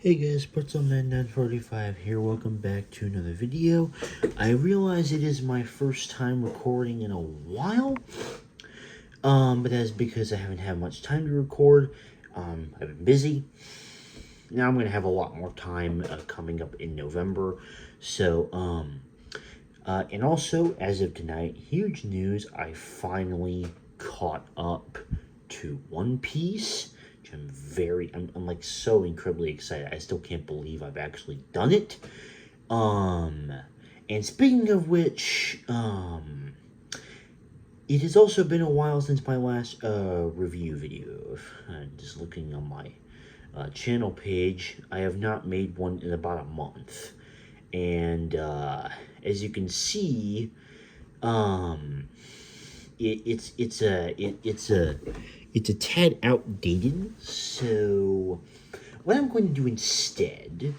Hey guys, PretzelMan945 here. Welcome back to another video. I realize it is my first time recording in a while, but that's because I haven't had much time to record. I've been busy. Now I'm going to have a lot more time coming up in November. So, and also, as of tonight, huge news, I finally caught up to One Piece. I'm like so incredibly excited. I still can't believe I've actually done it. And speaking of which, it has also been a while since my last review video. Just looking on my channel page, I have not made one in about a month. And as you can see, it's a tad outdated. So what I'm going to do instead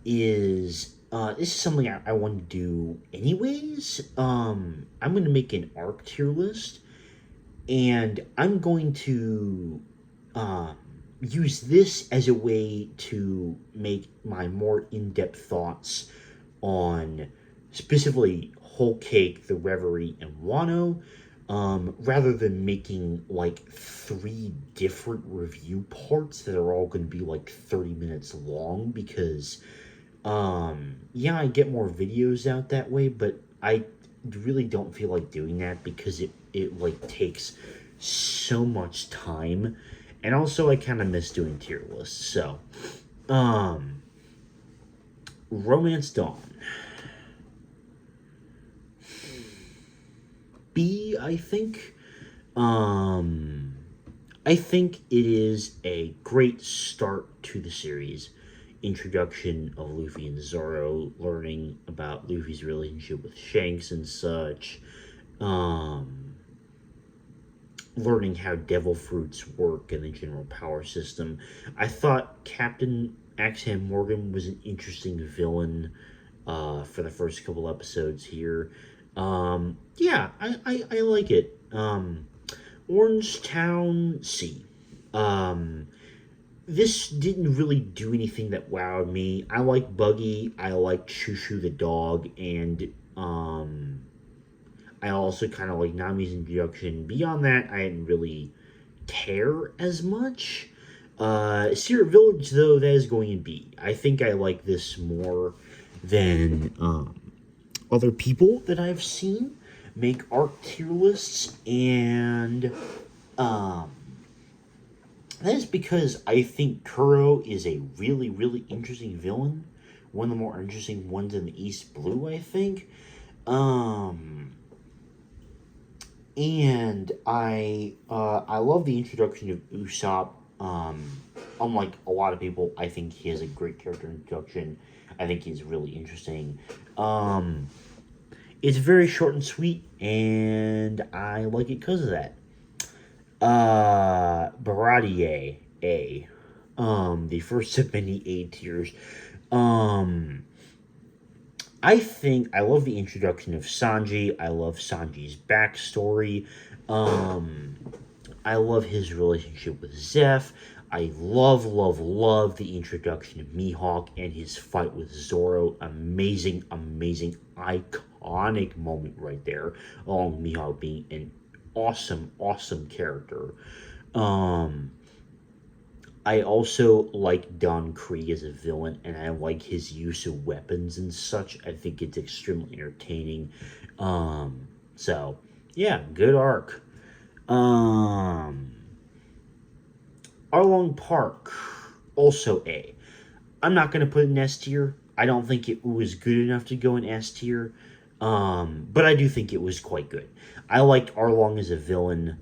is this is something I want to do anyways. I'm going to make an arc tier list, and I'm going to use this as a way to make my more in-depth thoughts on specifically Whole Cake, The Reverie, and Wano, rather than making like 3 different review parts that are all going to be like 30 minutes long, because yeah, I get more videos out that way, but I really don't feel like doing that because it like takes so much time, and also I kind of miss doing tier lists. So Romance Dawn B, I think. I think it is a great start to the series. Introduction of Luffy and Zoro, learning about Luffy's relationship with Shanks and such. Learning how devil fruits work and the general power system. I thought Captain Axeham Morgan was an interesting villain for the first couple episodes here. Yeah, I like it. Orangetown C. This didn't really do anything that wowed me. I like Buggy, I like Chushu the dog, and I also kind of like Nami's introduction. Beyond that, I didn't really care as much. Secret Village, though, that is going to be. I think I like this more than other people that I've seen make arc tier lists, and that is because I think Kuro is a really, really interesting villain. One of the more interesting ones in the East Blue, I think. And I love the introduction of Usopp. Unlike a lot of people, I think he has a great character introduction. I think he's really interesting. It's very short and sweet, and I like it because of that. Baradier A. The first of many A tiers. I think I love the introduction of Sanji. I love Sanji's backstory. I love his relationship with Zeph. I love the introduction of Mihawk and his fight with Zoro. Amazing, iconic moment right there. Along with Mihawk being an awesome character. I also like Don Krieg as a villain, and I like his use of weapons and such. I think it's extremely entertaining. So yeah, good arc. Arlong Park, also A. I'm not gonna put it in S tier. I don't think it was good enough to go in S tier. But I do think it was quite good. I liked Arlong as a villain.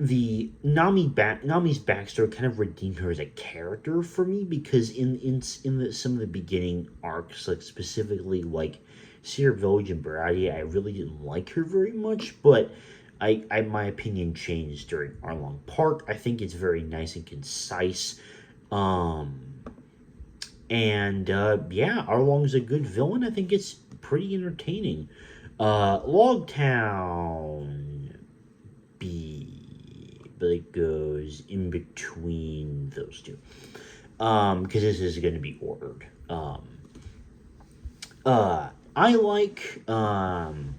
The Nami's backstory kind of redeemed her as a character for me, because in some of the beginning arcs, like specifically like Secret Village and Baratie, I really didn't like her very much, but I my opinion changed during Arlong Park. I think it's very nice and concise. And yeah, Arlong's a good villain. I think it's pretty entertaining. Logtown B, but it goes in between those two. because this is going to be ordered. Uh, I like um,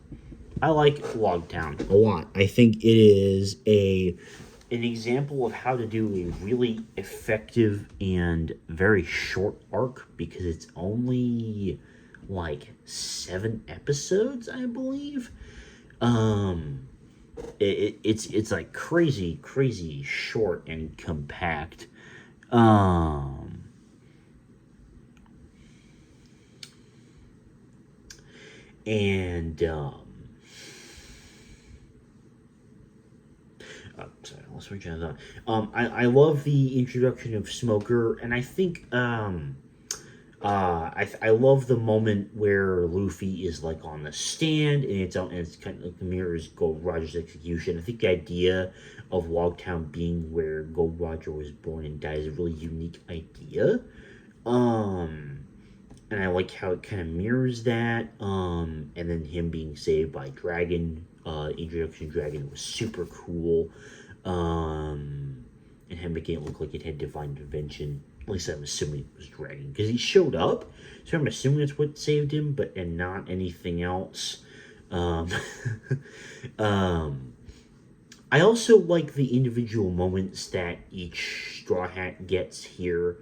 I like Logtown a lot. I think it is an example of how to do a really effective and very short arc because it's only like 7 episodes, I believe. Um, it's like crazy short and compact. Um, and sorry, I lost my train of thought. I love the introduction of Smoker, and I think I love the moment where Luffy is like on the stand, and it's kind of like the mirrors Gold Roger's execution. I think the idea of Logtown being where Gold Roger was born and died is a really unique idea. Um, and I like how it kind of mirrors that. And then him being saved by Dragon, introduction Dragon was super cool. And him making it look like it had divine intervention. At least I'm assuming it was Dragon because he showed up, so I'm assuming that's what saved him, but and not anything else. Um, um, I also like the individual moments that each Straw Hat gets here.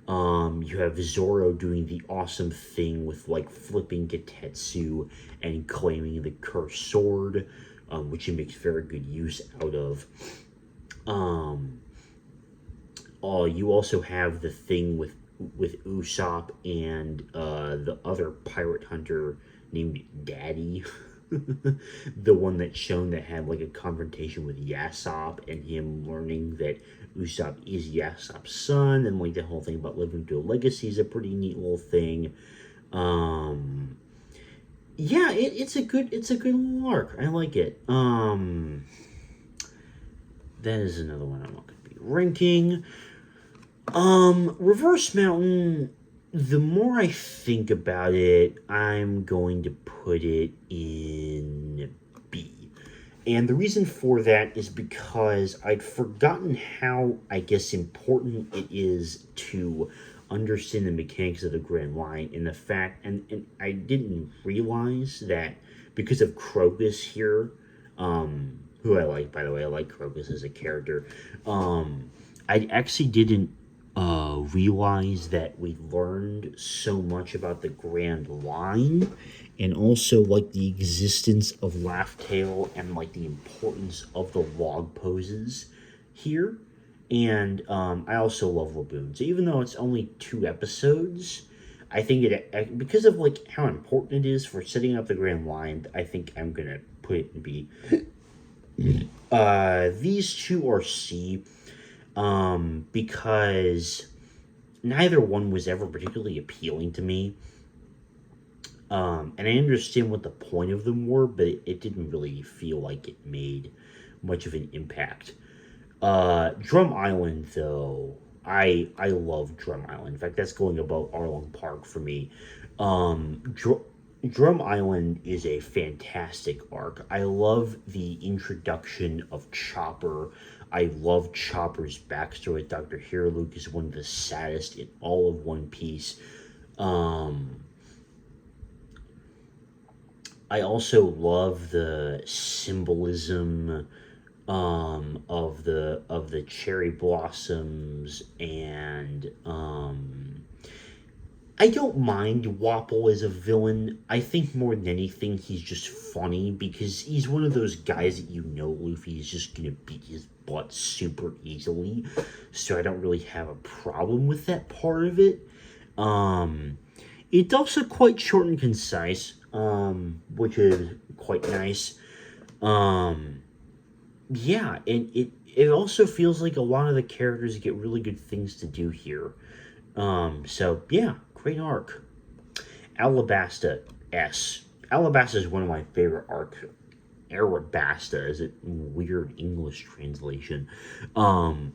You have Zoro doing the awesome thing with like flipping Getetsu and claiming the cursed sword, which he makes very good use out of. Um, you also have the thing with Usopp and the other pirate hunter named Daddy. The one that's shown that had like a confrontation with Yasop and him learning that Usopp is Yasop's son, and like the whole thing about living to a legacy is a pretty neat little thing. Um, yeah, it's a good little arc. I like it. That is another one I'm not going to be ranking. Reverse Mountain, the more I think about it, I'm going to put it in B. And the reason for that is because I'd forgotten how, I guess, important it is to understand the mechanics of the Grand Line and the fact, and I didn't realize that because of Crocus here, who I like, by the way, I like Crocus as a character, I actually didn't realize that we learned so much about the Grand Line and also like the existence of Laugh Tale and like the importance of the log poses here. And I also love Laboon. So even though it's only 2 episodes, I think because of like how important it is for setting up the Grand Line, I think I'm gonna put it in B. These two are C, because neither one was ever particularly appealing to me. And I understand what the point of them were, but it didn't really feel like it made much of an impact. Drum Island, though, I love Drum Island. In fact, that's going above Arlong Park for me. Drum Island is a fantastic arc. I love the introduction of Chopper. I love Chopper's backstory. Dr. Hero Luke is one of the saddest in all of One Piece. I also love the symbolism of the cherry blossoms, and I don't mind Wapol as a villain. I think more than anything he's just funny because he's one of those guys that Luffy is just gonna beat his butt super easily. So I don't really have a problem with that part of it. It's also quite short and concise, which is quite nice. Yeah, and it also feels like a lot of the characters get really good things to do here. So yeah, great arc. Alabasta S. Alabasta is one of my favorite arcs. Arabasta is a weird English translation. I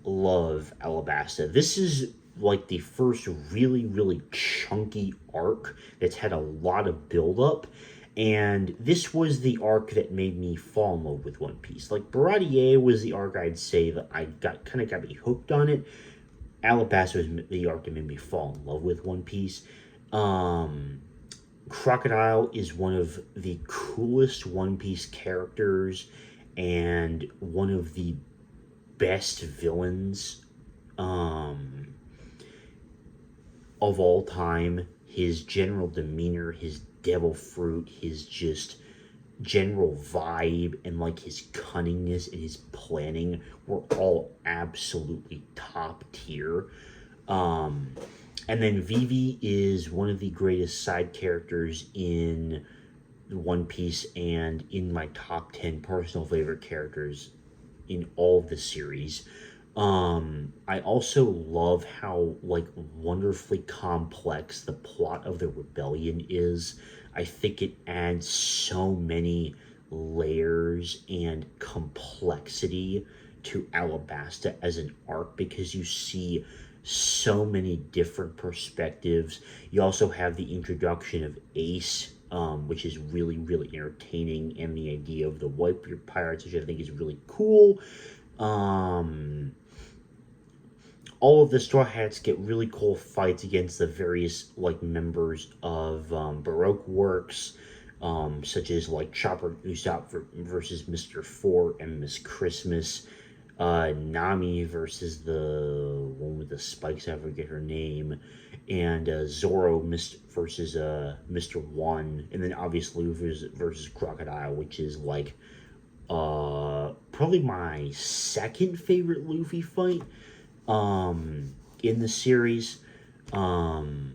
love Alabasta. This is like the first really chunky arc that's had a lot of build-up. And this was the arc that made me fall in love with One Piece. Like, Baratier was the arc I'd say that got me hooked on it. Alabasta was the arc that made me fall in love with One Piece. Um, Crocodile is one of the coolest One Piece characters and one of the best villains um, of all time. His general demeanor, his devil fruit, his just general vibe, and like his cunningness and his planning were all absolutely top tier. Um, and then Vivi is one of the greatest side characters in One Piece and in my top 10 personal favorite characters in all of the series. I also love how like wonderfully complex the plot of the rebellion is. I think it adds so many layers and complexity to Alabasta as an arc because you see so many different perspectives. You also have the introduction of Ace, which is really, really entertaining, and the idea of the Whitebeard Pirates, which I think is really cool. Um, all of the Straw Hats get really cool fights against the various like members of Baroque works, such as like Chopper Usopp versus Mr. Four and Miss Christmas, Nami versus the one with the spikes, I forget her name, and Zoro versus Mr. One, and then obviously versus Crocodile, which is like probably my second favorite Luffy fight in the series. Um,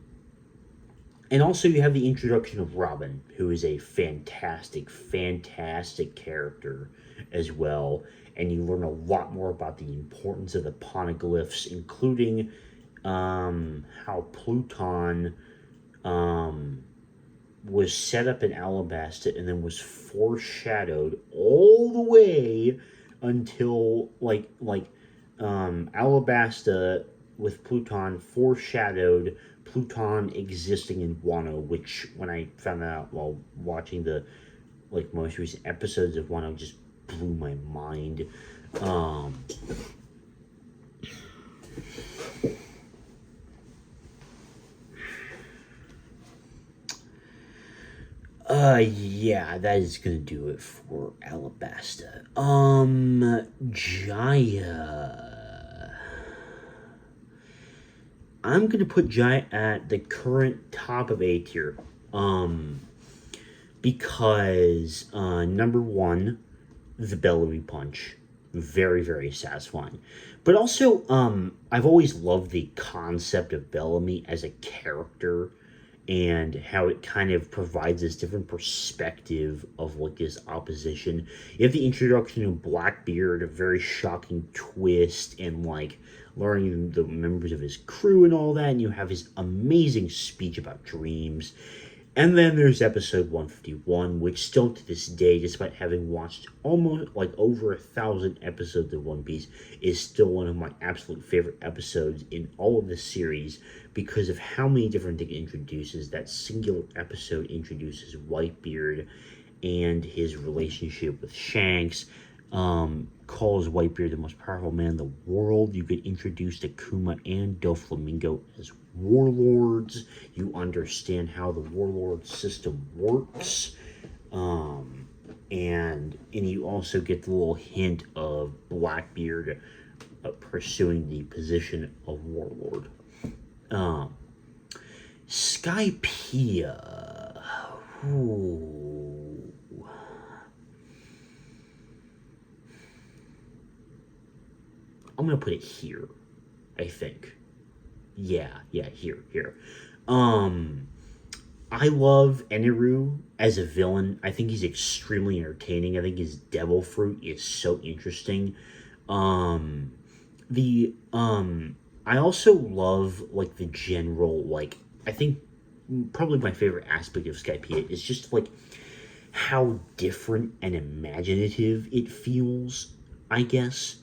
and also you have the introduction of Robin, who is a fantastic, fantastic character as well. And you learn a lot more about the importance of the poneglyphs, including how Pluton was set up in Alabasta and then was foreshadowed all the way until Alabasta with Pluton foreshadowed Pluton existing in Wano, which when I found that out while watching the like most recent episodes of Wano just blew my mind. Um, yeah, that is gonna do it for Alabasta. Jaya. I'm gonna put Jaya at the current top of A tier. Because number one, the Bellamy Punch, very very satisfying. But also, I've always loved the concept of Bellamy as a character and how it kind of provides this different perspective of like this opposition. You have the introduction of Blackbeard, a very shocking twist, and like learning the members of his crew and all that, and you have his amazing speech about dreams. And then there's episode 151, which still to this day, despite having watched almost like over 1,000 episodes of One Piece, is still one of my absolute favorite episodes in all of the series because of how many different things it introduces. That singular episode introduces Whitebeard and his relationship with Shanks, calls Whitebeard the most powerful man in the world. You get introduced to Kuma and Doflamingo as warlords. You understand how the warlord system works. And you also get the little hint of Blackbeard pursuing the position of warlord. Skypiea. Ooh. I'm gonna put it here, I think. Yeah, here. I love Eneru as a villain. I think he's extremely entertaining. I think his devil fruit is so interesting. The I also love like the general like I think probably my favorite aspect of Skypiea is just like how different and imaginative it feels, I guess.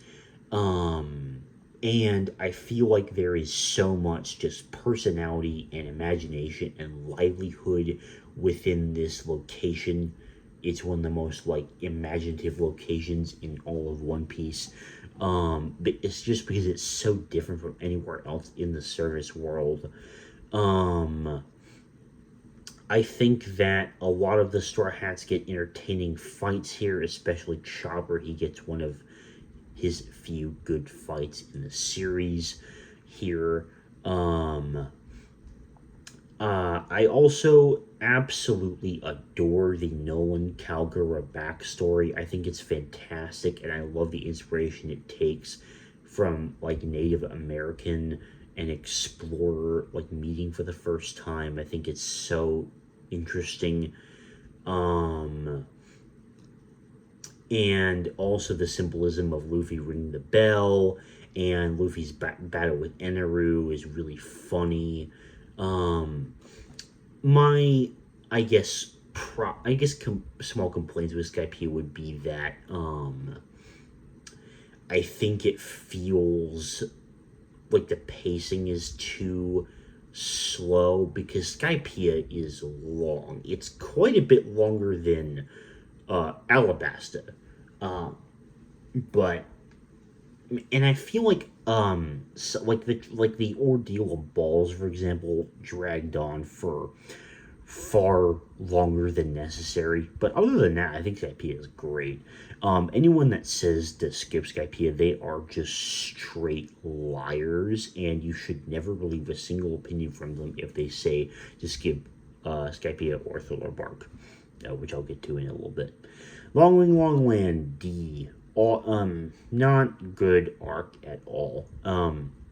And I feel like there is so much just personality and imagination and livelihood within this location it's one of the most like imaginative locations in all of One Piece. But it's just because it's so different from anywhere else in the service world. Um, I think that a lot of the Straw Hats get entertaining fights here, especially Chopper. He gets one of his few good fights in the series here. Um, I also absolutely adore the Nolan Calgara backstory. I think it's fantastic, and I love the inspiration it takes from like Native American and explorer like meeting for the first time. I think it's so interesting. Um, and also the symbolism of Luffy ringing the bell and Luffy's battle with Eneru is really funny. Um, my, I guess, small complaints with Skypiea would be that I think it feels like the pacing is too slow because Skypiea is long. It's quite a bit longer than Alabasta. Um, but and I feel like so, like the ordeal of balls, for example, dragged on for far longer than necessary. But other than that, I think Skypiea is great. Anyone that says to skip Skypiea, they are just straight liars, and you should never believe a single opinion from them if they say to skip Skypiea or Thriller Bark, which I'll get to in a little bit. Long Wing Long Land D. Not good arc at all.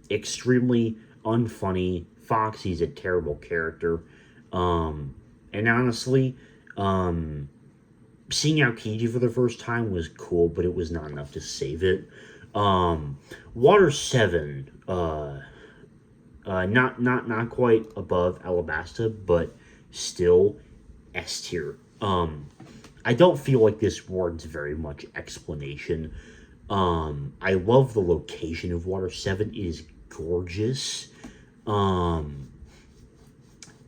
Extremely unfunny. Foxy's a terrible character. And honestly, seeing Aokiji for the first time was cool, but it was not enough to save it. Water 7, not quite above Alabasta, but still S tier. I don't feel like this warrants very much explanation. I love the location of Water 7. It is gorgeous.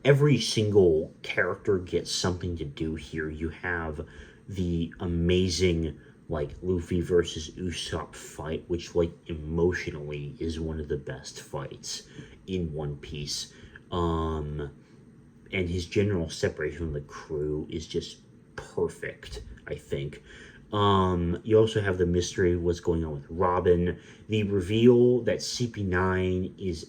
Every single character gets something to do here. You have the amazing like Luffy versus Usopp fight, which like emotionally is one of the best fights in One Piece. And his general separation from the crew is just perfect, I think. You also have the mystery of what's going on with Robin. The reveal that CP9 is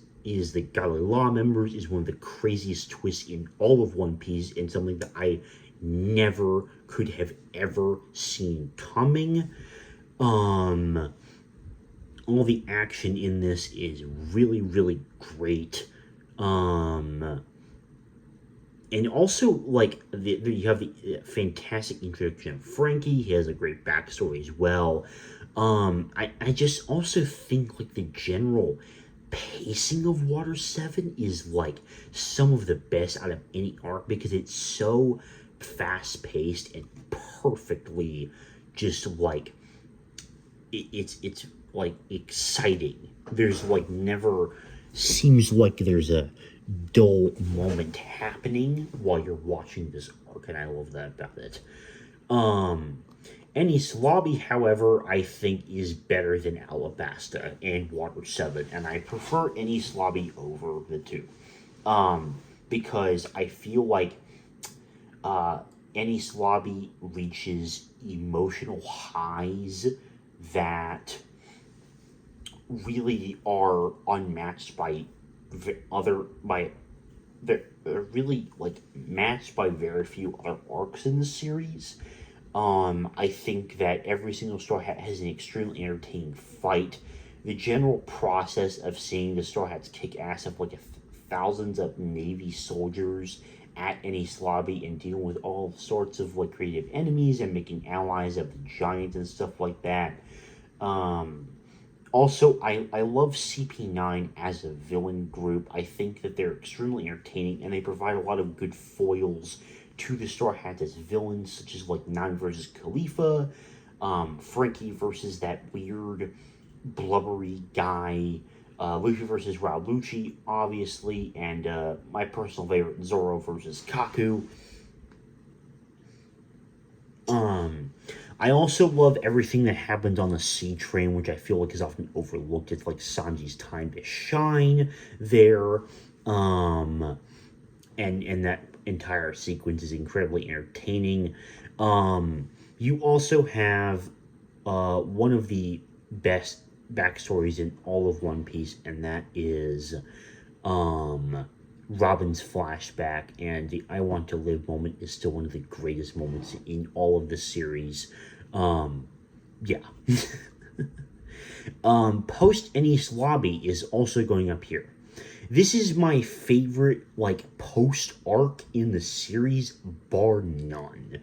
the Galley Law members is one of the craziest twists in all of One Piece, and something that I never could have ever seen coming. All the action in this is really, really great. And also, like, you have the fantastic introduction of Frankie. He has a great backstory as well. I just also think, like, the general pacing of Water 7 is, like, some of the best out of any arc because it's so fast-paced and perfectly just, like, it's like, exciting. There's, like, never seems like there's a dull moment happening while you're watching this arc, and I love that about it. Enies Lobby, however, I think is better than Alabasta and Water 7, and I prefer Enies Lobby over the two. Because I feel like Enies Lobby reaches emotional highs that really are unmatched by they're really like matched by very few other arcs in the series. I think that every single Straw Hat has an extremely entertaining fight. The general process of seeing the Straw Hats kick ass of like thousands of Navy soldiers at Enies Lobby and dealing with all sorts of like creative enemies and making allies of the giants and stuff like that. Also, I love CP9 as a villain group. I think that they're extremely entertaining, and they provide a lot of good foils to the Straw Hats as villains, such as like Nine versus Khalifa, Frankie versus that weird, blubbery guy, Luffy versus Raul Lucci, obviously, and my personal favorite, Zoro versus Kaku. I also love everything that happens on the sea train, which I feel like is often overlooked. It's like Sanji's time to shine there. Um, and that entire sequence is incredibly entertaining. You also have one of the best backstories in all of One Piece, and that is Robin's flashback. And the "I want to live" moment is still one of the greatest moments in all of the series. Yeah. Post Ennis Lobby is also going up here. This is my favorite, like, post arc in the series, bar none.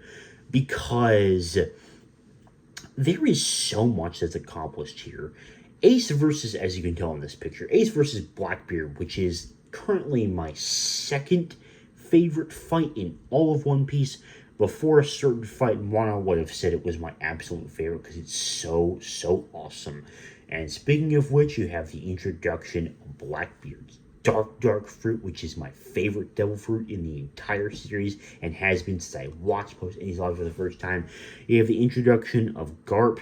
Because there is so much that's accomplished here. Ace versus, as you can tell in this picture, Ace versus Blackbeard, which is currently my second favorite fight in all of One Piece. Before a certain fight, Wano would have said it was my absolute favorite because it's so awesome. And speaking of which, you have the introduction of Blackbeard's dark fruit, which is my favorite devil fruit in the entire series and has been since I watched Post Ennis Lobby for the first time. You have the introduction of Garp,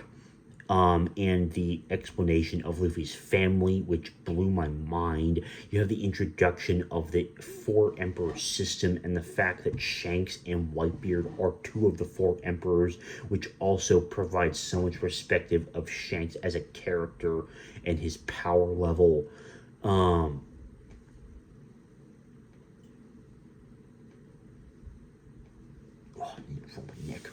and the explanation of Luffy's family, which blew my mind. You have the introduction of the Four Emperor system and the fact that Shanks and Whitebeard are two of the four emperors, which also provides so much perspective of Shanks as a character and his power level. From my neck.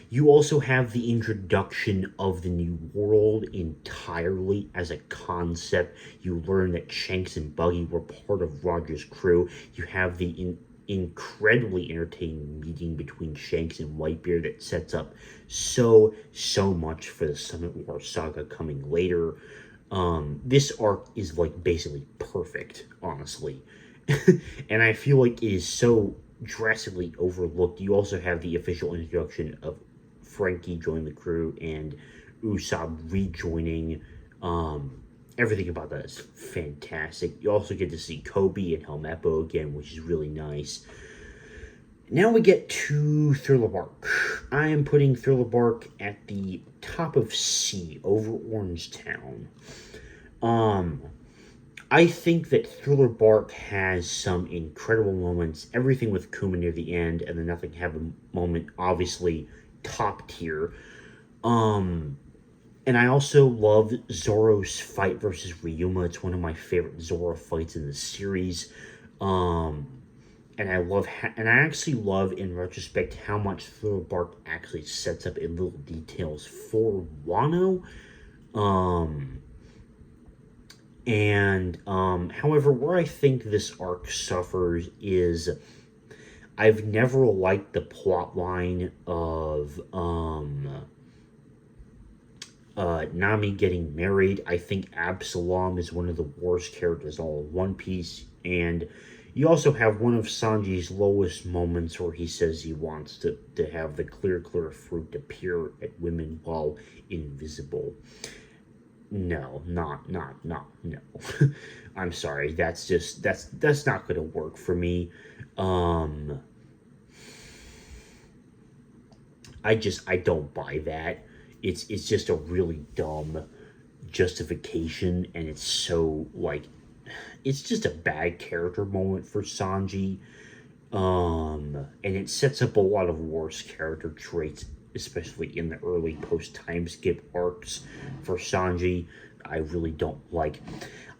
You also have the introduction of the New World entirely as a concept. You learn that Shanks and Buggy were part of Roger's crew. You have the incredibly entertaining meeting between Shanks and Whitebeard that sets up so much for the Summit War saga coming later. This arc is like basically perfect, honestly. And I feel like it is so drastically overlooked. You also have the official introduction of Frankie joining the crew and Usopp rejoining. Everything about that is fantastic. You also get to see Kobe and Helmeppo again, which is really nice. Now we get to Thriller Bark. I am putting Thriller Bark at the top of C over Orange Town. I think that Thriller Bark has some incredible moments. Everything with Kuma near the end, and the Nothing Heaven moment, obviously top tier. And I also love Zoro's fight versus Ryuma. It's one of my favorite Zoro fights in the series. And I actually love, in retrospect, how much Thriller Bark actually sets up in little details for Wano. However, where I think this arc suffers is I've never liked the plot line of Nami getting married. I think Absalom is one of the worst characters in all of One Piece, and you also have one of Sanji's lowest moments where he says he wants to have the clear fruit appear at women while invisible. No, no. I'm sorry. That's not gonna work for me. I don't buy that. It's just a really dumb justification, and it's so like it's just a bad character moment for Sanji. And it sets up a lot of worse character traits, especially in the early post time skip arcs for Sanji. I really don't like.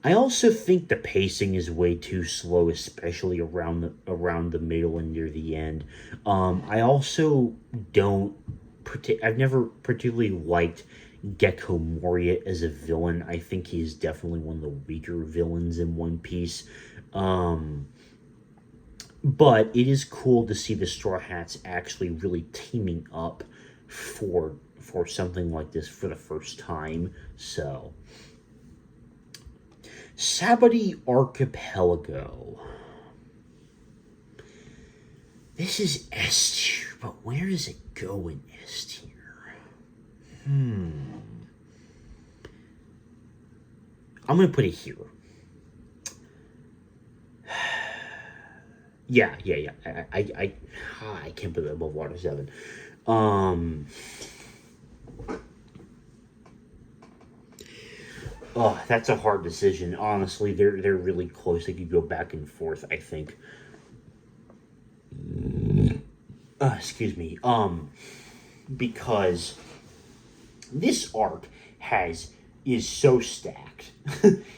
I also think the pacing is way too slow, especially around the middle and near the end. I also don't. I've never particularly liked Gecko Moria as a villain. I think he's definitely one of the weaker villains in One Piece. But it is cool to see the Straw Hats actually really teaming up for something like this for the first time. So, Sabati Archipelago. This is S tier, but where does it go in S tier? I'm gonna put it here. Yeah. I can't believe I'm above Water 7. Um, oh, that's a hard decision. Honestly, they're really close. They could go back and forth, I think. Excuse me. Because this arc has is so stacked.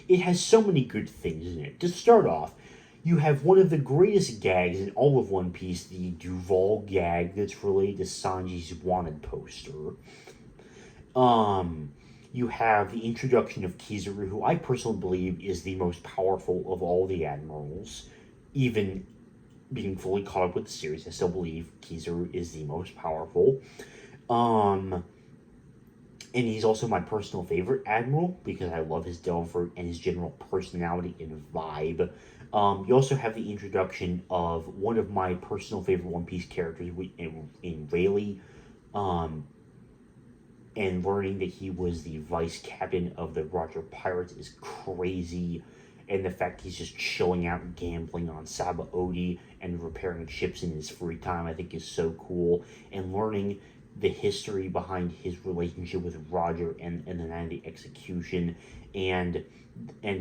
It has so many good things in it. To start off, you have one of the greatest gags in all of One Piece, the Duval gag that's related to Sanji's wanted poster. Um, you have the introduction of Kizaru, who I personally believe is the most powerful of all the admirals. Even being fully caught up with the series, I still believe Kizaru is the most powerful. Um, and he's also my personal favorite admiral because I love his Delver and his general personality and vibe. You also have the introduction of one of my personal favorite One Piece characters in Rayleigh, um, and learning that he was the vice captain of the Roger Pirates is crazy. And the fact he's just chilling out gambling on Sabaody and repairing ships in his free time, I think is so cool. And learning the history behind his relationship with Roger and the night of the execution, and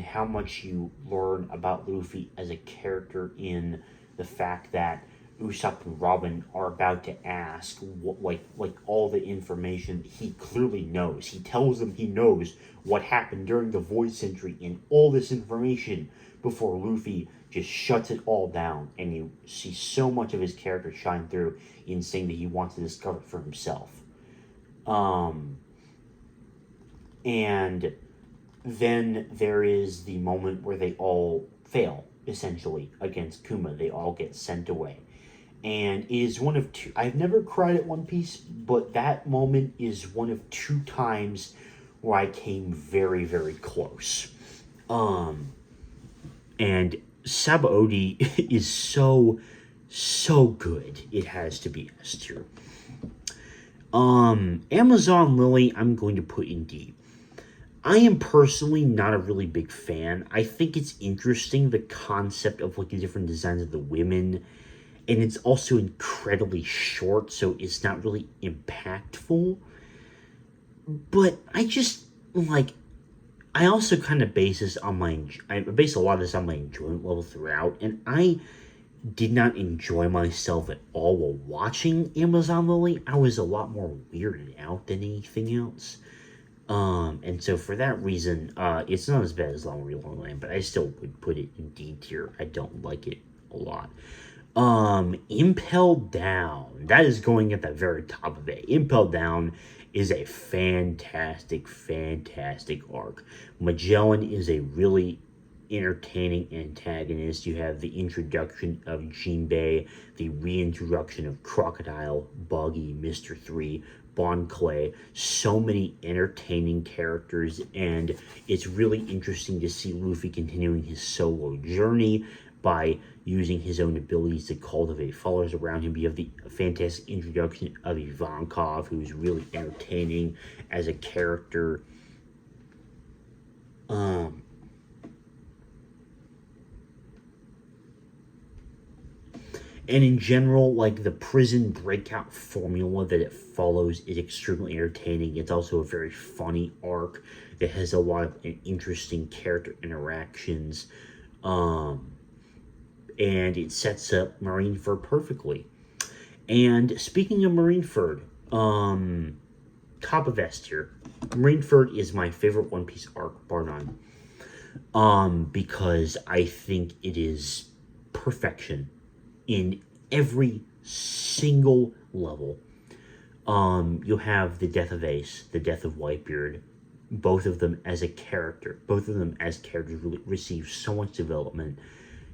how much you learn about Luffy as a character in the fact that Usopp and Robin are about to ask what, like all the information he clearly knows. He tells them he knows what happened during the Void Century and all this information before Luffy just shuts it all down, and you see so much of his character shine through in saying that he wants to discover it for himself. Um, and then there is the moment where they all fail essentially against Kuma. They all get sent away, and it is one of two. I've never cried at One Piece, but that moment is one of two times where I came very, very close. Um, and Sabaody is so good. It has to be S tier. Amazon Lily, I'm going to put in D. I am personally not a really big fan. I think it's interesting, the concept of like the different designs of the women, and it's also incredibly short, so it's not really impactful. But I just like. I also kind of base this on I base a lot of this on my enjoyment level throughout, and I did not enjoy myself at all while watching Amazon Lily. I was a lot more weirded out than anything else. And so for that reason, it's not as bad as Long Real Long Land, but I still would put it in D tier. I don't like it a lot. Impel Down. That is going at the very top of it. Impel Down is a fantastic, fantastic arc. Magellan is a really entertaining antagonist. You have the introduction of Jinbei, the reintroduction of Crocodile, Buggy, Mr. 3, Bon Clay, so many entertaining characters, and it's really interesting to see Luffy continuing his solo journey by using his own abilities to cultivate followers around him. You have the fantastic introduction of Ivankov, who's really entertaining as a character. Um, and in general, like the prison breakout formula that it follows is extremely entertaining. It's also a very funny arc that has a lot of interesting character interactions. Um, and it sets up Marineford perfectly. And speaking of Marineford, top of S tier. Marineford is my favorite One Piece arc, bar none. Because I think it is perfection in every single level. You have the death of Ace, the death of Whitebeard, both of them as a character. Both of them as characters receive so much development.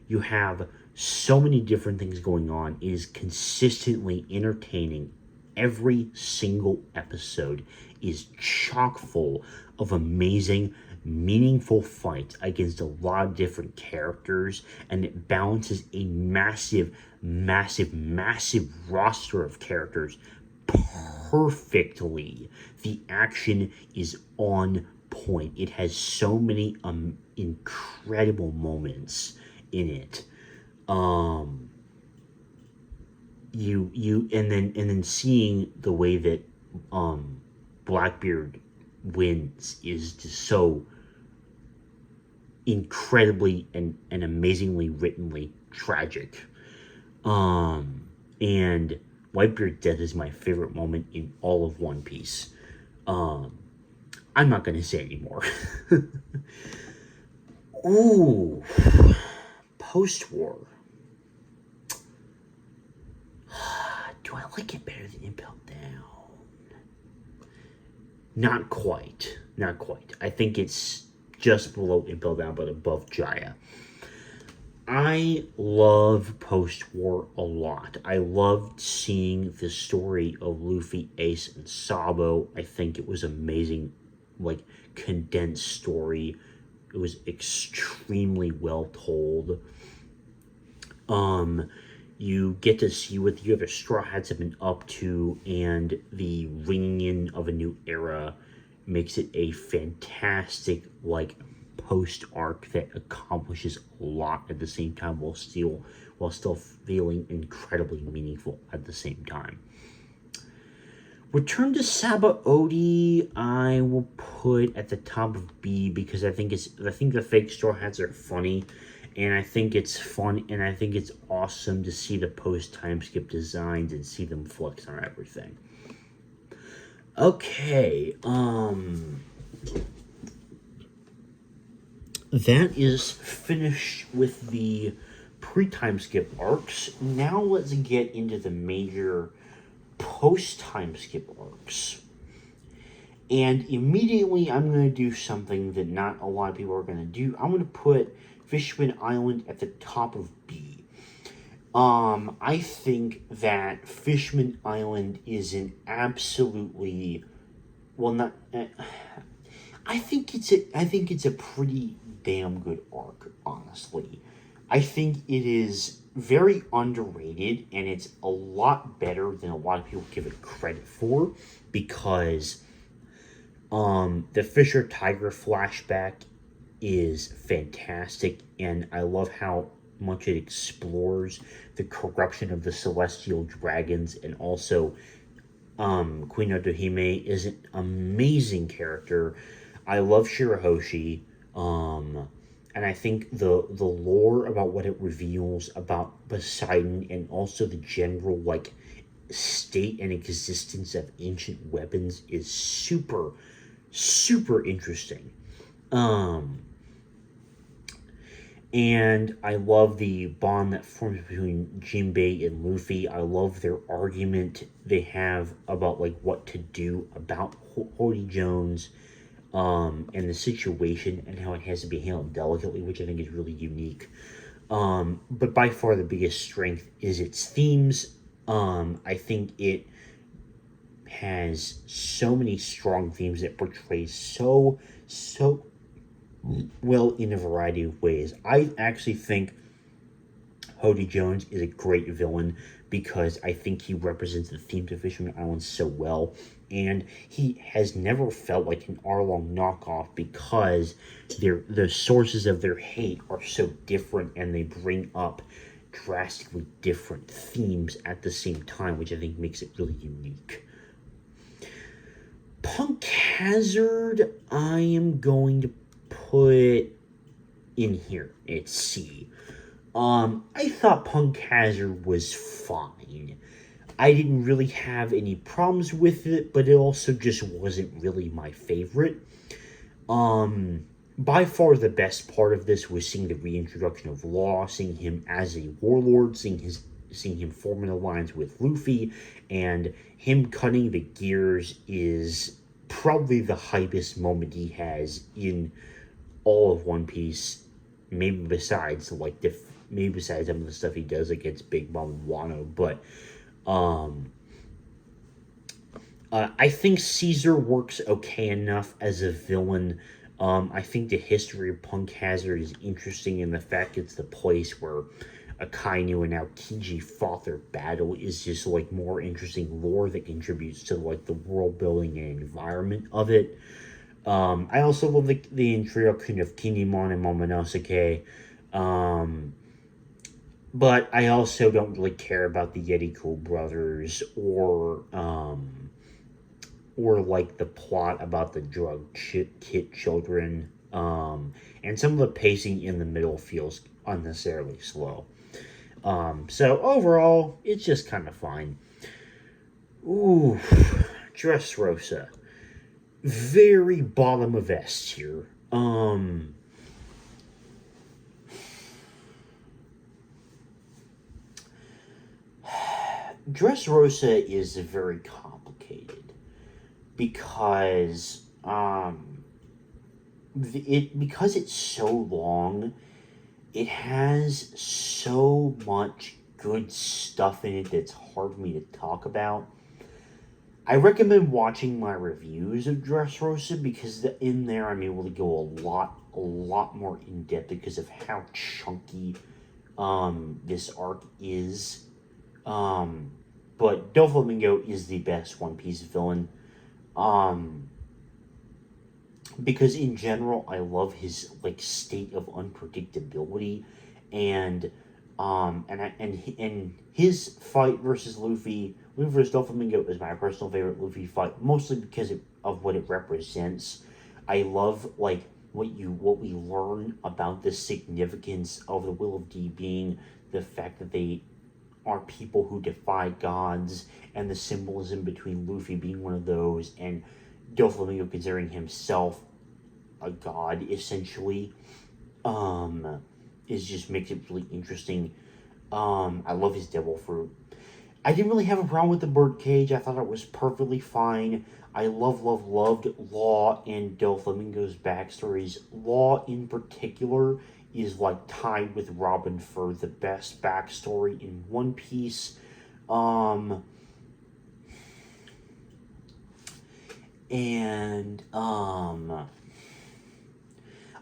You have so many different things going on. It is consistently entertaining. Every single episode is chock full of amazing, meaningful fights against a lot of different characters, and it balances a massive, massive, massive roster of characters perfectly. The action is on point. It has so many incredible moments in it. and then seeing the way that Blackbeard wins is just so incredibly and amazingly writtenly tragic. And Whitebeard's death is my favorite moment in all of One Piece. I'm not gonna say anymore. Ooh, post-war. Do I like it better than Impel Down? Not quite. Not quite. I think it's just below Impel Down, but above Jaya. I love post-war a lot. I loved seeing the story of Luffy, Ace, and Sabo. I think it was amazing, like, condensed story. It was extremely well told. You get to see what the other Straw Hats have been up to, and the ringing in of a new era makes it a fantastic, like, post arc that accomplishes a lot at the same time while still feeling incredibly meaningful at the same time. Return to Sabaody, I will put at the top of B because I think the fake Straw Hats are funny, and I think it's fun, and I think it's awesome to see the post time skip designs and see them flex on everything. Okay, that is finished with the pre-time skip arcs. Now let's get into the major post-time skip arcs. And immediately I'm going to do something that not a lot of people are going to do. I'm going to put Fishman Island at the top of B. I think that Fishman Island is an absolutely, well, not. I think it's a pretty damn good arc, honestly. I think it is very underrated, and it's a lot better than a lot of people give it credit for, because the Fisher Tiger flashback is fantastic, and I love how much it explores the corruption of the celestial dragons, and also Queen Otohime is an amazing character. I love Shirahoshi, and I think the lore about what it reveals about Poseidon, and also the general, like, state and existence of ancient weapons is super, super interesting. And I love the bond that forms between Jinbei and Luffy. I love their argument they have about, like, what to do about Hody Jones, and the situation, and how it has to be handled delicately, which I think is really unique. But by far the biggest strength is its themes. I think it has so many strong themes that portray so well in a variety of ways. I actually think Hody Jones is a great villain because I think he represents the themes of Fisherman Island so well, and he has never felt like an Arlong knockoff because the sources of their hate are so different, and they bring up drastically different themes at the same time, which I think makes it really unique. Punk Hazard, I am going to put in here. It's C. I thought Punk Hazard was fine. I didn't really have any problems with it, but it also just wasn't really my favorite. By far the best part of this was seeing the reintroduction of Law, seeing him as a warlord, seeing him form an alliance with Luffy, and him cutting the gears is probably the hypest moment he has in all of One Piece. Maybe besides some of the stuff he does against Big Mom and Wano, but I think Caesar works okay enough as a villain. I think the history of Punk Hazard is interesting, and the fact it's the place where Akainu and Aokiji fought their battle is just, like, more interesting lore that contributes to, like, the world building and environment of it. I also love the introduction of Kinemon and Momonosuke. But I also don't really care about the Yeti brothers or like the plot about the kit children. And some of the pacing in the middle feels unnecessarily slow. So overall, it's just kind of fine. Ooh, Dressrosa. Very bottom of S here. Dressrosa is very complicated because because it's so long, it has so much good stuff in it that's hard for me to talk about. I recommend watching my reviews of Dressrosa because in there I'm able to go a lot more in depth because of how chunky this arc is. Um, but Doflamingo is the best One Piece villain. Um, because in general I love his like state of unpredictability and and his fight versus Luffy versus Doflamingo is my personal favorite Luffy fight, mostly because of what it represents. I love like what we learn about the significance of the Will of D being the fact that they are people who defy gods, and the symbolism between Luffy being one of those and Doflamingo considering himself a god essentially. Is just makes it really interesting. I love his devil fruit. I didn't really have a problem with the birdcage. I thought it was perfectly fine. I loved Law and Doflamingo's backstories. Law in particular is like tied with Robin for the best backstory in One Piece. Um and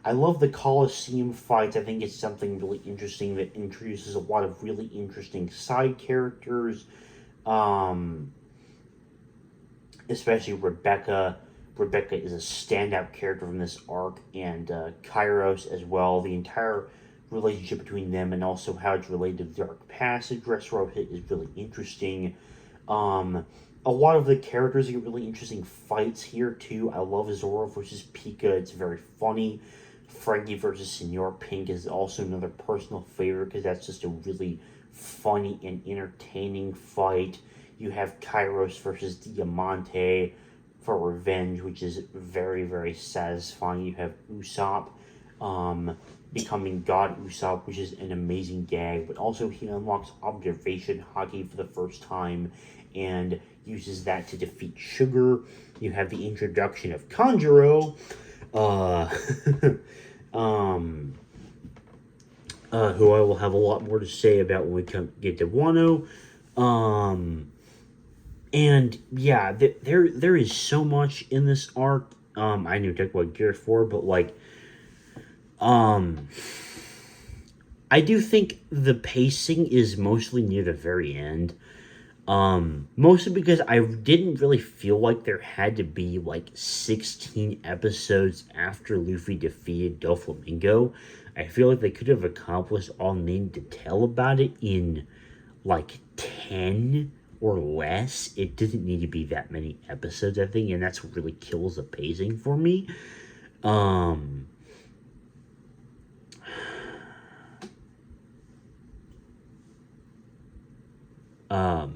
I love the Coliseum fights. I think it's something really interesting that introduces a lot of really interesting side characters. Um, Especially Rebecca. Rebecca is a standout character from this arc, and Kairos as well. The entire relationship between them, and also how it's related to the Dark Passage Dressrosa is really interesting. Um, a lot of the characters get really interesting fights here too. I love Zoro versus Pika. It's very funny. Frankie versus Senor Pink is also another personal favorite because that's just a really funny and entertaining fight. You have Kairos versus Diamante for revenge, which is very satisfying. You have Usopp um, becoming God Usopp, which is an amazing gag, but also he unlocks observation Haki for the first time and uses that to defeat Sugar. You have the introduction of Kanjuro, uh, um, who I will have a lot more to say about when we get to Wano. And yeah, there is so much in this arc. I knew talk about Gear 4, but like, um, I do think the pacing is mostly near the very end. Mostly because I didn't really feel like there had to be like 16 episodes after Luffy defeated Doflamingo. I feel like they could have accomplished all they needed to tell about it in like 10 or less. It didn't need to be that many episodes, I think, and that's what really kills the pacing for me. Um,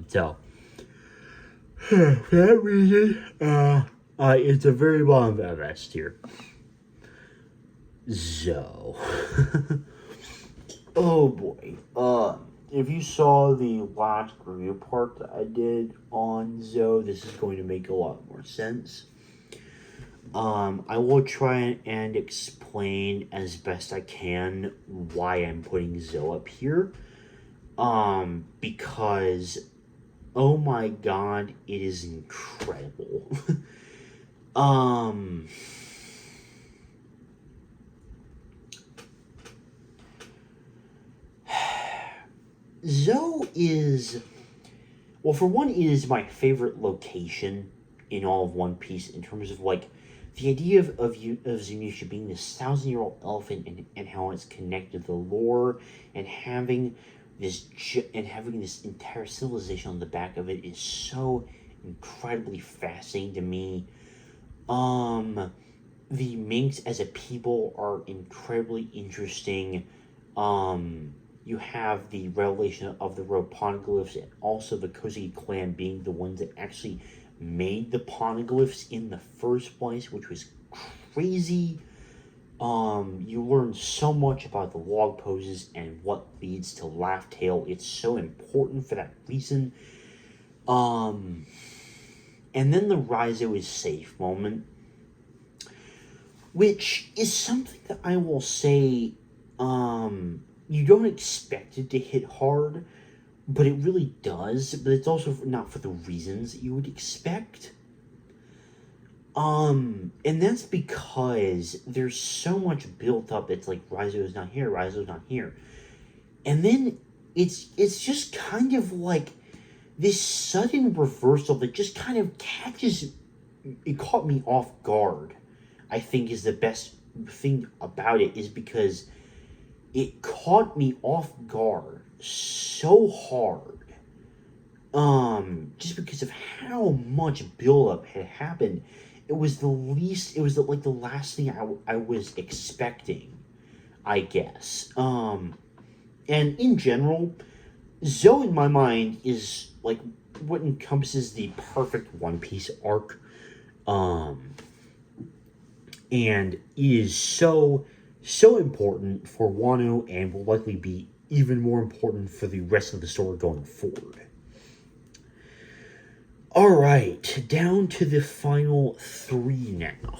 so for that reason, it's a very long rest here. So, oh boy. If you saw the last review part that I did on Zoe, this is going to make a lot more sense. I will try and explain as best I can why I'm putting Zoe up here. Because, oh my god, it is incredible. um, Zoe is, well, for one, it is my favorite location in all of One Piece in terms of like the idea of Zunisha being this 1,000-year-old elephant and how it's connected to the lore and having and having this entire civilization on the back of it is so incredibly fascinating to me. The Minks as a people are incredibly interesting. You have the revelation of the road poneglyphs and also the Kozuki clan being the ones that actually made the poneglyphs in the first place, which was crazy. You learn so much about the log poses and what leads to Laugh Tale. It's so important for that reason. And then the Raizo is safe moment, which is something that I will say, you don't expect it to hit hard, but it really does. But it's also not for the reasons that you would expect. And that's because there's so much built up. It's like Raizo's not here, Raizo's not here, and then it's just kind of like this sudden reversal that just kind of it caught me off guard. I think is the best thing about it, is because it caught me off guard so hard. Just because of how much buildup had happened. It was the last thing I was expecting, I guess. And in general, Zoe in my mind is like what encompasses the perfect One Piece arc. And is so important for Wano, and will likely be even more important for the rest of the story going forward. Alright, down to the final 3 now.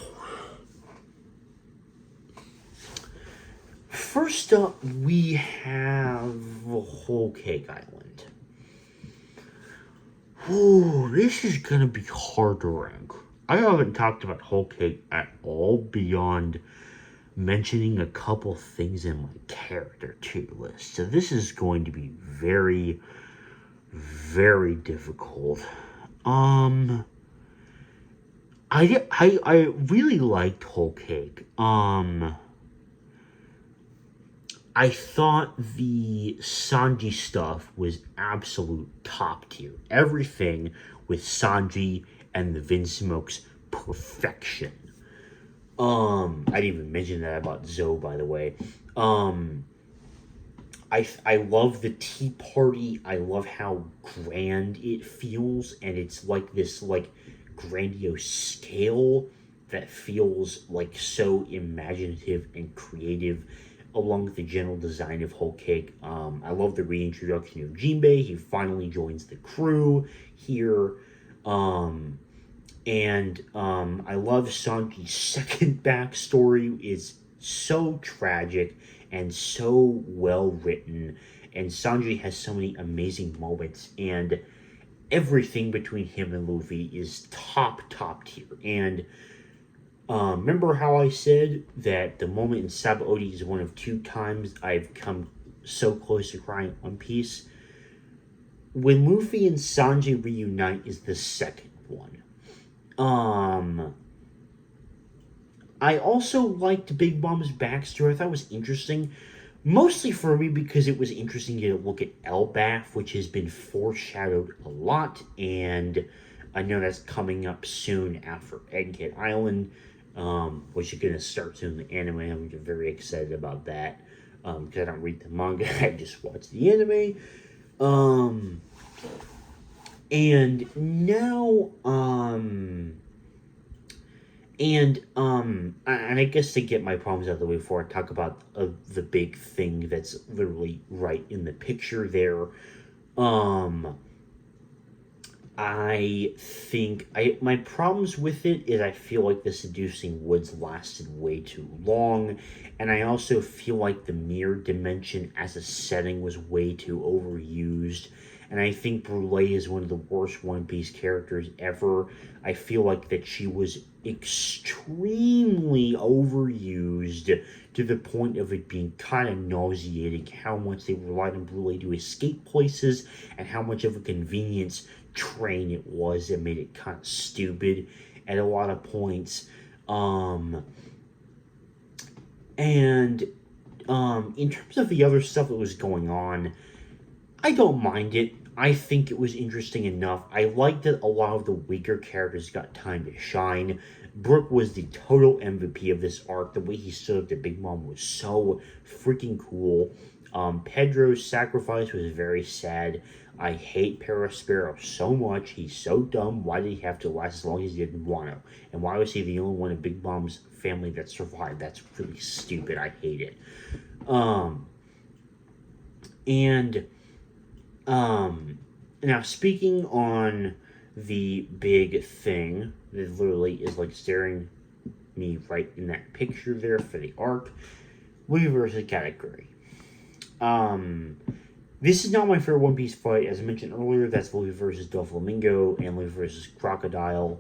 First up, we have Whole Cake Island. Ooh, this is gonna be hard to rank. I haven't talked about Whole Cake at all beyond mentioning a couple things in my character 2 list. So this is going to be very, very difficult. I really liked Whole Cake. I thought the Sanji stuff was absolute top tier. Everything with Sanji and the Vinsmoke's perfection. I didn't even mention that about Zoe, by the way. I love the tea party. I love how grand it feels, and it's like this like grandiose scale that feels like so imaginative and creative, along with the general design of Whole Cake. I love the reintroduction of Jinbei. He finally joins the crew here. And I love Sanji's second backstory. It's so tragic and so well written, and Sanji has so many amazing moments, and everything between him and Luffy is top tier. And remember how I said that the moment in Sabaody is one of 2 times I've come so close to crying at One Piece? When Luffy and Sanji reunite is the second one. I also liked Big Mom's backstory. I thought it was interesting. Mostly for me because it was interesting to look at Elbaf, which has been foreshadowed a lot. And I know that's coming up soon after Egghead Island, which is going to start soon in the anime. I'm very excited about that. Because I don't read the manga. I just watch the anime. And now, and I guess to get my problems out of the way before I talk about the big thing that's literally right in the picture there, I think my problems with it is I feel like the Seducing Woods lasted way too long, and I also feel like the Mirror Dimension as a setting was way too overused. And I think Brule is one of the worst One Piece characters ever. I feel like that she was extremely overused to the point of it being kind of nauseating how much they relied on Brule to escape places and how much of a convenience train it was that made it kind of stupid at a lot of points. In terms of the other stuff that was going on, I don't mind it. I think it was interesting enough. I liked that a lot of the weaker characters got time to shine. Brook was the total MVP of this arc. The way he stood up to Big Mom was so freaking cool. Pedro's sacrifice was very sad. I hate Perospero so much. He's so dumb. Why did he have to last as long as he didn't want to? And why was he the only one in Big Mom's family that survived? That's really stupid. I hate it. And now speaking on the big thing that literally is like staring me right in that picture there for the arc, Luffy versus Katakuri. This is not my favorite One Piece fight. As I mentioned earlier, that's Luffy versus Doflamingo and Luffy versus Crocodile.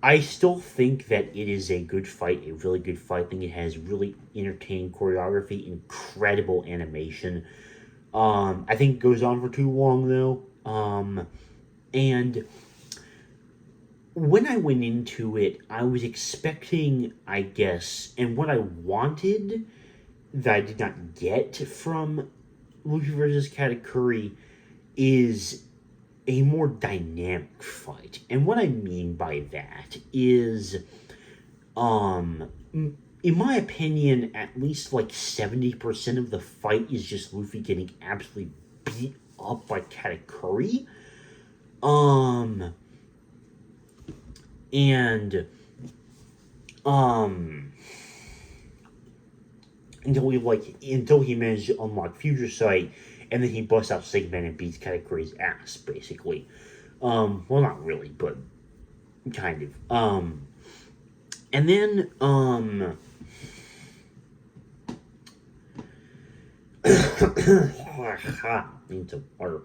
I still think that it is a good fight, a really good fight. I think it has really entertaining choreography, incredible animation. I think it goes on for too long, though. And when I went into it, I was expecting, I guess, and what I wanted that I did not get from Luffy vs. Katakuri is a more dynamic fight. And what I mean by that is, in my opinion, at least like 70% of the fight is just Luffy getting absolutely beat up by Katakuri. Until he managed to unlock Future Sight, and then he busts out Sigma and beats Katakuri's ass, basically. Well, not really, but kind of. And then, need some water.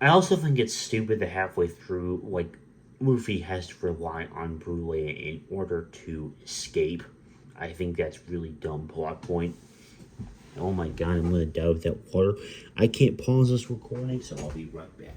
I also think it's stupid that halfway through, like, Luffy has to rely on Brule in order to escape. I think that's really dumb plot point. Oh my god, I'm gonna die without water. I can't pause this recording, so I'll be right back.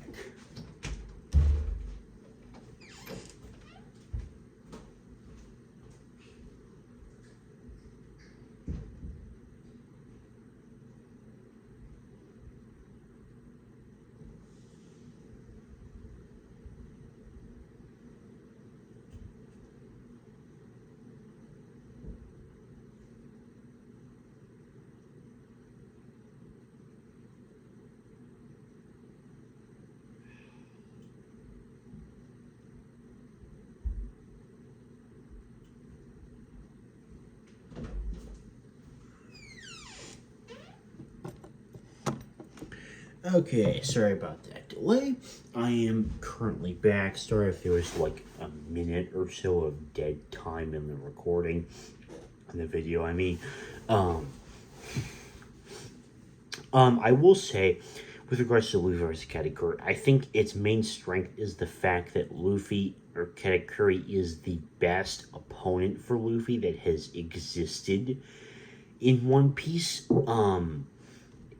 Okay, sorry about that delay. I am currently back. Sorry if there was like a minute or so of dead time in the recording, in the video, I mean. I will say, with regards to Luffy versus Katakuri, I think its main strength is the fact that Katakuri is the best opponent for Luffy that has existed in One Piece.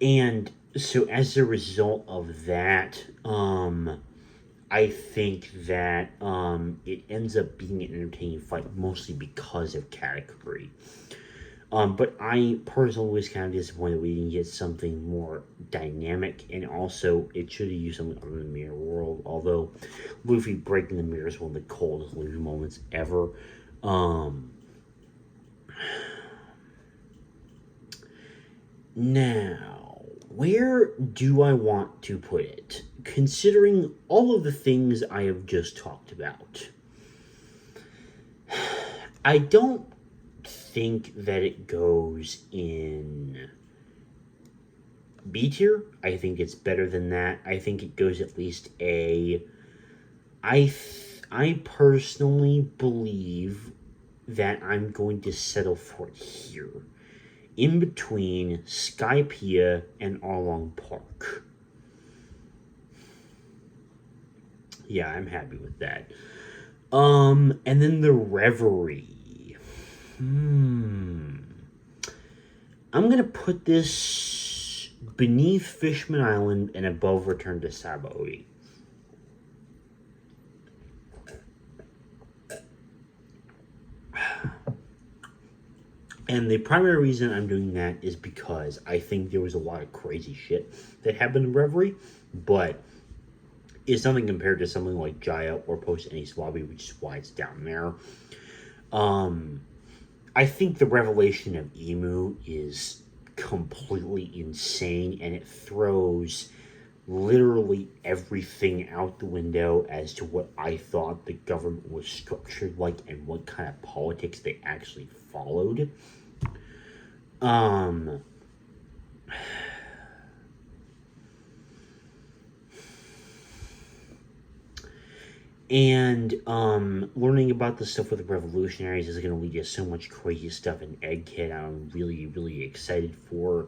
And so as a result of that, I think that it ends up being an entertaining fight mostly because of Katakuri. But I personally was kind of disappointed we didn't get something more dynamic, and also it should have used something other than Mirror World, although Luffy breaking the mirror is one of the coldest Luffy moments ever. Now, where do I want to put it? Considering all of the things I have just talked about, I don't think that it goes in B tier. I think it's better than that. I think it goes at least A. I personally believe that I'm going to settle for it here, in between Skypiea and Arlong Park. Yeah, I'm happy with that. And then the Reverie. I'm gonna put this beneath Fishman Island and above Return to Sabaody. And the primary reason I'm doing that is because I think there was a lot of crazy shit that happened in Reverie, but it's nothing compared to something like Jaya or Post Enies Lobby, which is why it's down there. I think the revelation of Emu is completely insane, and it throws literally everything out the window as to what I thought the government was structured like and what kind of politics they actually followed. Um, and learning about the stuff with the revolutionaries is going to lead to so much crazy stuff in Egg Kid. I'm really, really excited for.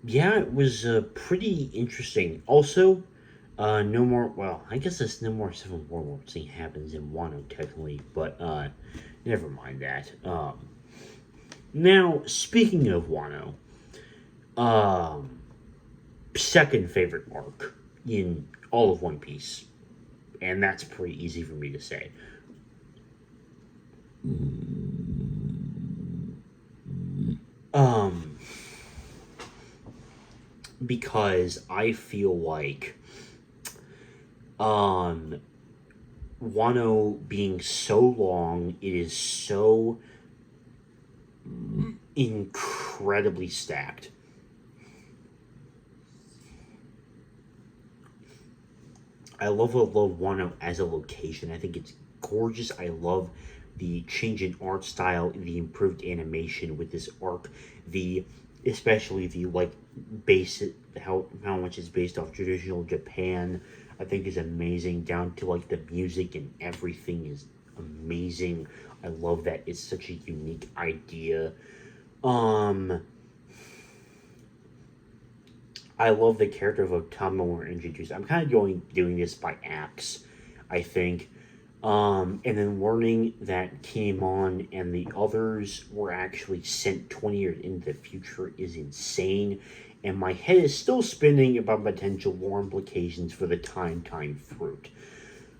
Yeah, it was pretty interesting. Also, no more. Well, I guess this no more Civil War thing happens in Wano technically, but never mind that. Now speaking of Wano, um, second favorite arc in all of One Piece, and that's pretty easy for me to say. Um, because I feel like um Wano being so long, it is so incredibly stacked. I love Wano as a location. I think it's gorgeous. I love the change in art style, the improved animation with this arc, the especially the like base how much is based off traditional Japan. I think is amazing down to like the music and everything is amazing. I love that it's such a unique idea. Um, I love the character of Otama when we're introduced. I'm kind of doing this by acts, I think. And then learning that Kinemon and the others were actually sent 20 years into the future is insane. And my head is still spinning about potential war implications for the Time Fruit.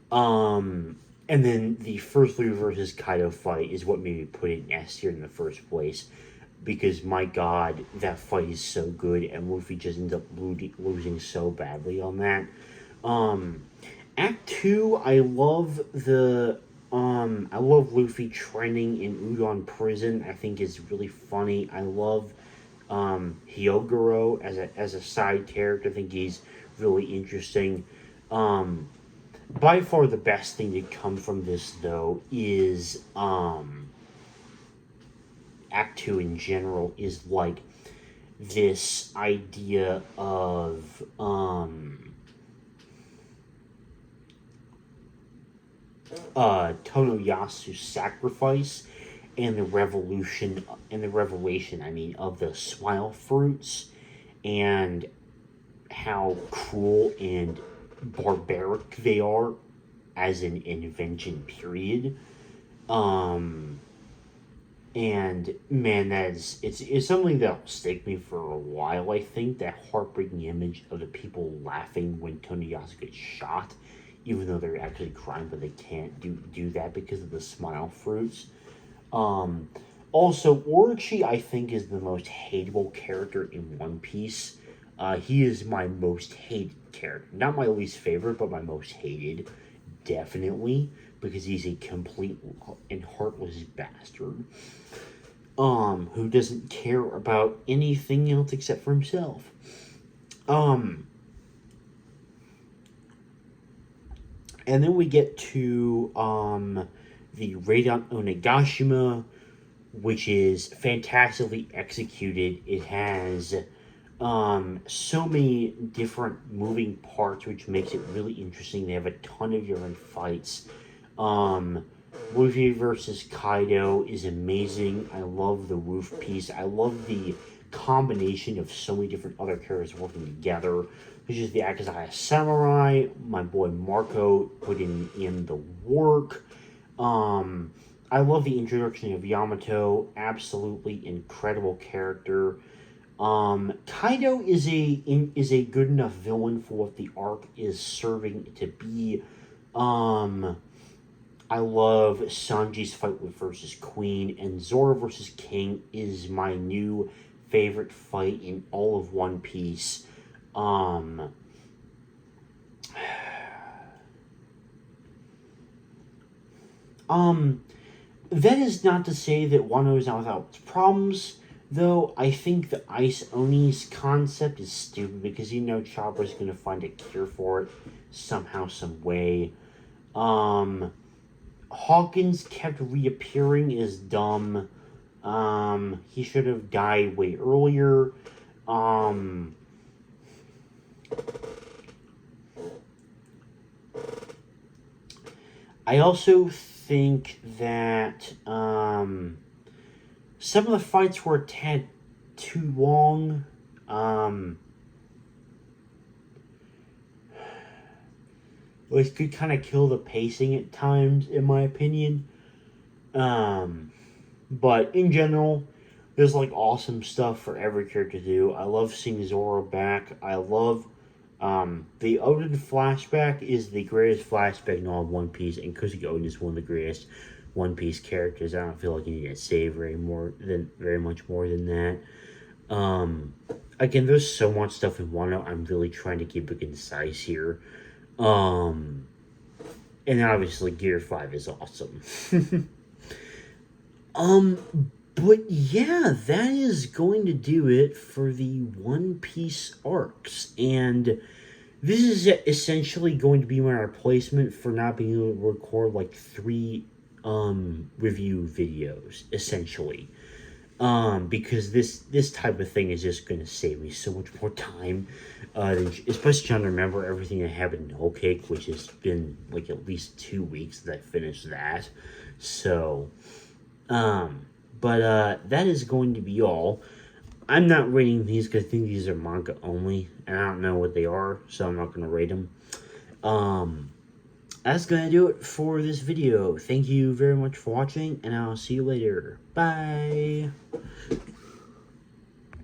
And then the first Luffy versus Kaido fight is what made me put it in S tier in the first place. Because my god, that fight is so good, and Luffy just ends up losing so badly on that. Um, Act 2, I love Luffy training in Udon Prison. I think is really funny. I love Hyogoro as a side character. I think he's really interesting. Um, by far the best thing to come from this though is Act 2 in general is like this idea of Tonoyasu's sacrifice and the revolution and the revelation, I mean, of the smile fruits and how cruel and barbaric they are as an invention period. Um and man, it's something that'll stick me for a while. I think that heartbreaking image of the people laughing when Tonoyasu gets shot, even though they're actually crying, but they can't do that because of the smile fruits. Um, Also, Orochi, I think, is the most hateable character in One Piece. He is my most hated character. Not my least favorite, but my most hated. Definitely. Because he's a complete and heartless bastard. Who doesn't care about anything else except for himself. Um, and then we get to, the raid on Onigashima, which is fantastically executed. It has so many different moving parts, which makes it really interesting. They have a ton of different fights. Um, Luffy versus Kaido is amazing. I love the roof piece. I love the combination of so many different other characters working together. Which is the Akazaya Samurai. My boy Marco put in the work. Um, I love the introduction of Yamato. Absolutely incredible character. Kaido is a good enough villain for what the arc is serving to be. Um, I love Sanji's fight with versus Queen, and Zoro versus King is my new favorite fight in all of One Piece. Um, um, that is not to say that Wano is not without its problems, though I think the Ice Oni's concept is stupid because you know Chopper's gonna find a cure for it somehow, some way. Um, Hawkins kept reappearing is dumb. He should have died way earlier. Um, I also think that some of the fights were a tad too long. Which could kind of kill the pacing at times, in my opinion. But in general, there's like awesome stuff for every character to do. I love seeing Zoro back. I love the Odin flashback is the greatest flashback in all of One Piece, and Kusuke Odin is one of the greatest One Piece characters. I don't feel like you need to say very much more than that. Again, there's so much stuff in Wano. I'm really trying to keep it concise here. And obviously Gear 5 is awesome. But yeah, that is going to do it for the One Piece arcs. And this is essentially going to be my replacement for not being able to record like 3 review videos, essentially. Because this type of thing is just going to save me so much more time, especially trying to remember everything that happened in Whole Cake, which has been like at least 2 weeks that I finished that. So, that is going to be all. I'm not rating these because I think these are manga only, and I don't know what they are, so I'm not going to rate them. That's going to do it for this video. Thank you very much for watching, and I'll see you later. Bye!